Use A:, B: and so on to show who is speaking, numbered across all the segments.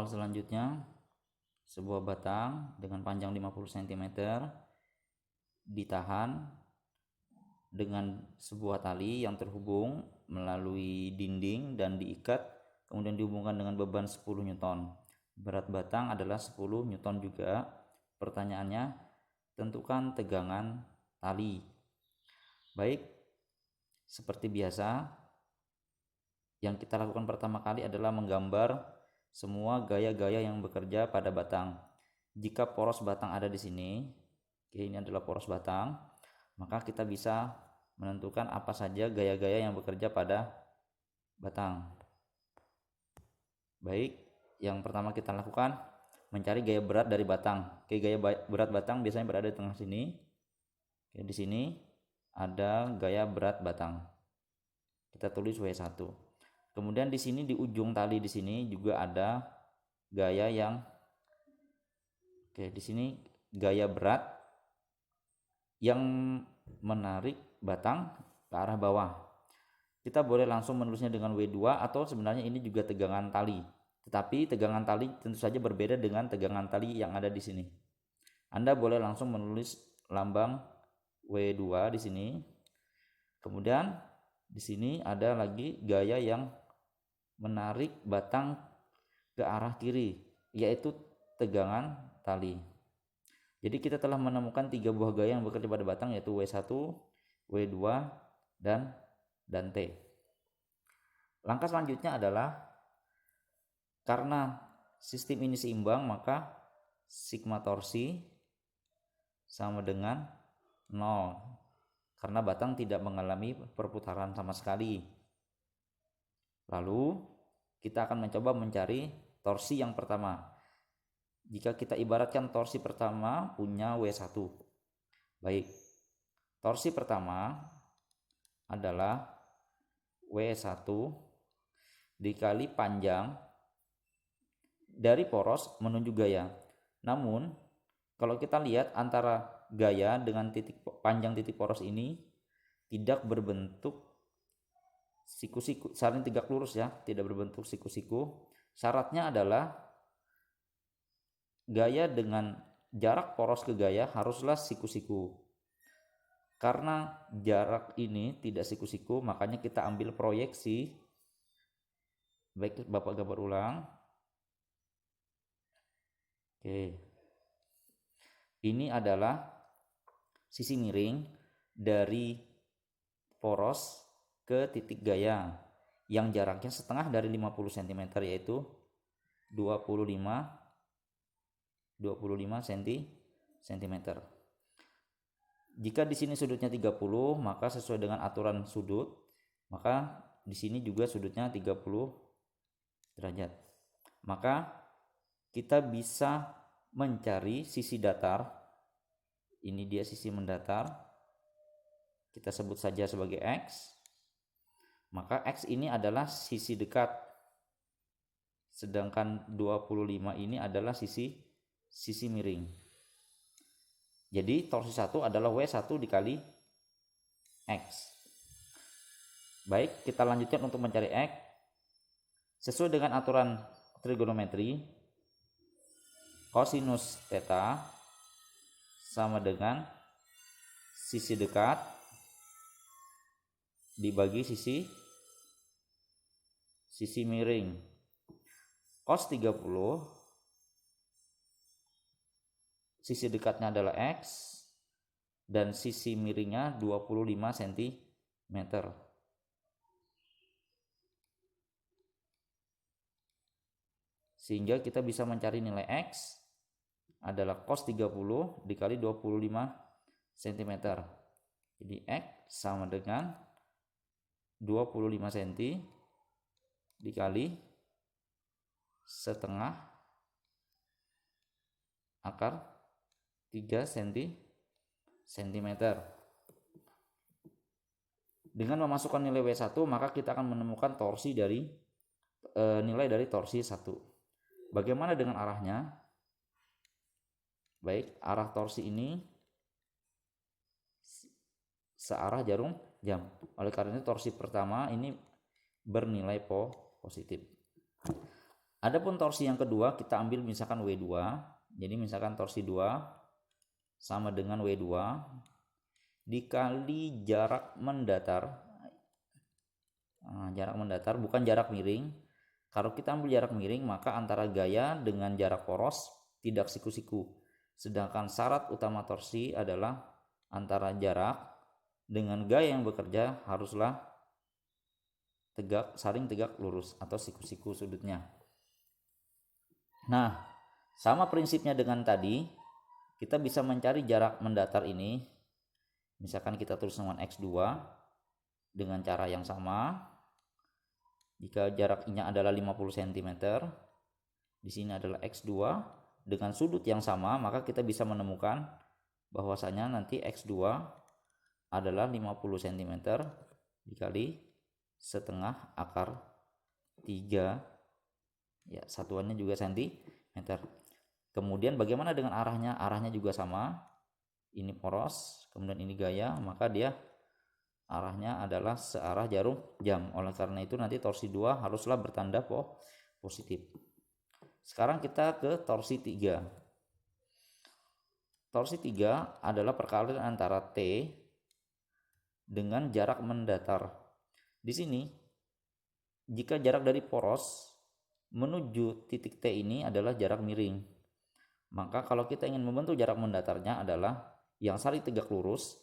A: Soal selanjutnya, sebuah batang dengan panjang 50 cm ditahan dengan sebuah tali yang terhubung melalui dinding dan diikat, kemudian dihubungkan dengan beban 10 Newton. Berat batang adalah 10 Newton juga. Pertanyaannya, tentukan tegangan tali. Baik, seperti biasa, yang kita lakukan pertama kali adalah menggambar semua gaya-gaya yang bekerja pada batang. Jika poros batang ada di sini, ini adalah poros batang, maka kita bisa menentukan apa saja gaya-gaya yang bekerja pada batang. Baik, yang pertama kita lakukan mencari gaya berat dari batang. Oke, gaya berat batang biasanya berada di tengah sini. Oke, di sini ada gaya berat batang. Kita tulis W1. Kemudian di sini di ujung tali di sini juga ada gaya yang di sini gaya berat yang menarik batang ke arah bawah. Kita boleh langsung menulisnya dengan W2 atau sebenarnya ini juga tegangan tali. Tetapi tegangan tali tentu saja berbeda dengan tegangan tali yang ada di sini. Anda boleh langsung menulis lambang W2 di sini. Kemudian di sini ada lagi gaya yang menarik batang ke arah kiri, yaitu tegangan tali. Jadi kita telah menemukan 3 buah gaya yang bekerja pada batang, yaitu W1, W2, dan T. Langkah selanjutnya adalah karena sistem ini seimbang, maka sigma torsi sama dengan 0 karena batang tidak mengalami perputaran sama sekali. Lalu kita akan mencoba mencari torsi yang pertama. Jika kita ibaratkan torsi pertama punya W1. Baik, torsi pertama adalah W1 dikali panjang dari poros menuju gaya. Namun kalau kita lihat antara gaya dengan panjang titik poros ini tidak berbentuk siku-siku, saling tegak lurus ya, tidak berbentuk siku-siku. Syaratnya adalah gaya dengan jarak poros ke gaya haruslah siku-siku. Karena jarak ini tidak siku-siku, makanya kita ambil proyeksi. Baik, Bapak gambar ulang. Oke. Ini adalah sisi miring dari poros ke titik gaya yang jaraknya setengah dari 50 cm, yaitu 25 cm. Jika di sini sudutnya 30, maka sesuai dengan aturan sudut, maka di sini juga sudutnya 30 derajat. Maka kita bisa mencari sisi datar. Ini dia sisi mendatar. Kita sebut saja sebagai X. Maka X ini adalah sisi dekat. Sedangkan 25 ini adalah sisi miring. Jadi torsi 1 adalah W1 dikali X. Baik, kita lanjutkan untuk mencari X. Sesuai dengan aturan trigonometri, kosinus theta sama dengan sisi dekat dibagi sisi miring. Cos 30, sisi dekatnya adalah X dan sisi miringnya 25 cm. Sehingga kita bisa mencari nilai X adalah cos 30 dikali 25 cm. Jadi X sama dengan 25 cm dikali setengah akar 3 cm. Dengan memasukkan nilai W1, maka kita akan menemukan torsi dari nilai dari torsi 1. Bagaimana dengan arahnya? Baik, arah torsi ini searah jarum jam. Oleh karena itu torsi pertama ini bernilai positif. Adapun torsi yang kedua kita ambil misalkan W2. Jadi misalkan torsi 2 sama dengan W2 dikali jarak mendatar. Nah, jarak mendatar bukan jarak miring. Kalau kita ambil jarak miring maka antara gaya dengan jarak poros tidak siku-siku. Sedangkan syarat utama torsi adalah antara jarak dengan gaya yang bekerja haruslah tegak, saling tegak lurus atau siku-siku sudutnya. Nah, sama prinsipnya dengan tadi, kita bisa mencari jarak mendatar ini. Misalkan kita tulis dengan X2 dengan cara yang sama. Jika jaraknya adalah 50 cm, di sini adalah X2 dengan sudut yang sama, maka kita bisa menemukan bahwasanya nanti X2 adalah 50 cm dikali setengah akar 3. Ya, satuannya juga cm. Kemudian bagaimana dengan arahnya? Arahnya juga sama. Ini poros, kemudian ini gaya, maka dia arahnya adalah searah jarum jam. Oleh karena itu nanti torsi 2 haruslah bertanda positif. Sekarang kita ke torsi 3. Torsi 3 adalah perkalian antara T dengan jarak mendatar. Di sini jika jarak dari poros menuju titik T ini adalah jarak miring, maka kalau kita ingin membentuk jarak mendatarnya adalah yang saling tegak lurus.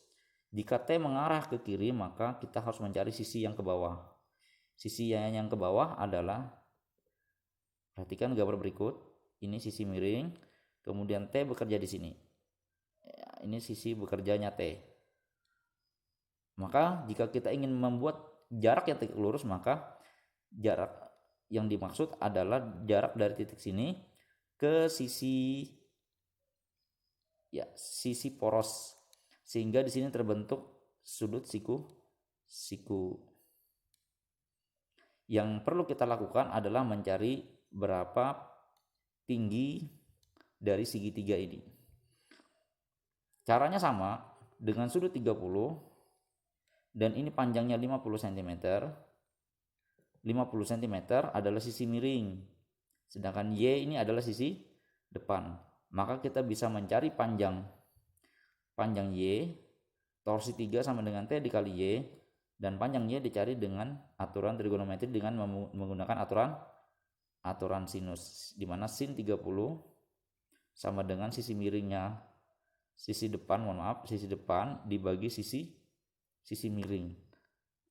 A: Jika T mengarah ke kiri maka kita harus mencari sisi yang ke bawah. Sisi yang ke bawah adalah, perhatikan gambar berikut, ini sisi miring, kemudian T bekerja di sini. Ini sisi bekerjanya T. Maka jika kita ingin membuat jarak yang tegak lurus maka jarak yang dimaksud adalah jarak dari titik sini ke sisi poros, sehingga di sini terbentuk sudut siku. Yang perlu kita lakukan adalah mencari berapa tinggi dari segitiga ini. Caranya sama dengan sudut 30 dan ini panjangnya 50 cm. 50 cm adalah sisi miring, sedangkan Y ini adalah sisi depan. Maka kita bisa mencari panjang Y, torsi 3 sama dengan T dikali Y, dan panjang Y dicari dengan aturan trigonometri dengan menggunakan aturan sinus, di mana sin 30 sama dengan sisi miringnya sisi depan dibagi sisi miring.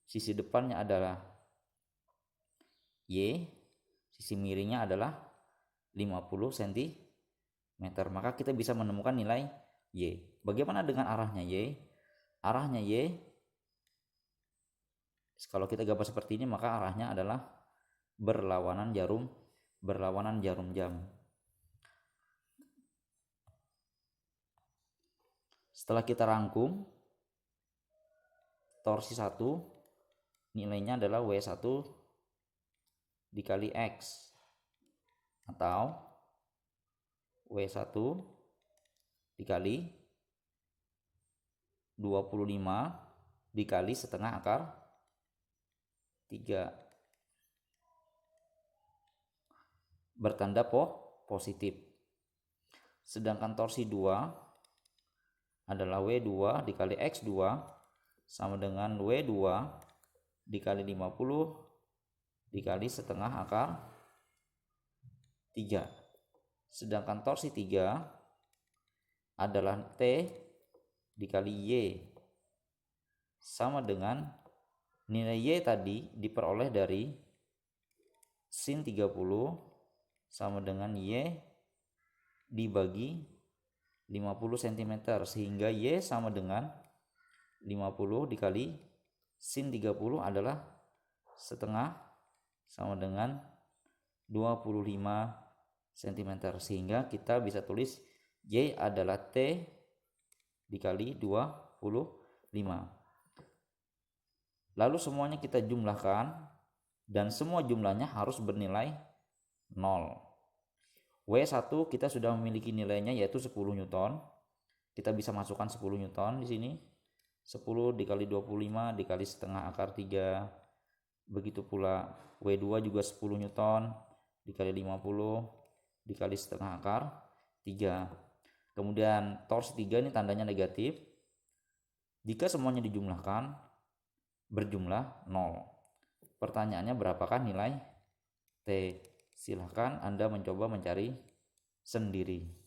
A: Sisi depannya adalah Y, sisi miringnya adalah 50 cm. Maka kita bisa menemukan nilai Y. Bagaimana dengan arahnya Y? Arahnya Y, kalau kita gambar seperti ini maka arahnya adalah berlawanan jarum jam. Setelah kita rangkum, torsi 1 nilainya adalah W1 dikali X atau W1 dikali 25 dikali setengah akar 3, bertanda positif. Sedangkan torsi 2 adalah W2 dikali X2 sama dengan W2 dikali 50 dikali setengah akar 3. Sedangkan torsi 3 adalah T dikali Y sama dengan nilai Y tadi diperoleh dari sin 30 sama dengan Y dibagi 50 cm, sehingga Y sama dengan 50 dikali sin 30 adalah setengah sama dengan 25 cm, sehingga kita bisa tulis Y adalah T dikali 25. Lalu semuanya kita jumlahkan dan semua jumlahnya harus bernilai 0. W1 kita sudah memiliki nilainya yaitu 10 Newton. Kita bisa masukkan 10 Newton di sini. 10 dikali 25 dikali setengah akar 3. Begitu pula W2 juga 10 Newton dikali 50 dikali setengah akar 3. Kemudian torsi 3 ini tandanya negatif. Jika semuanya dijumlahkan berjumlah 0. Pertanyaannya berapakah nilai T? Silahkan Anda mencoba mencari sendiri.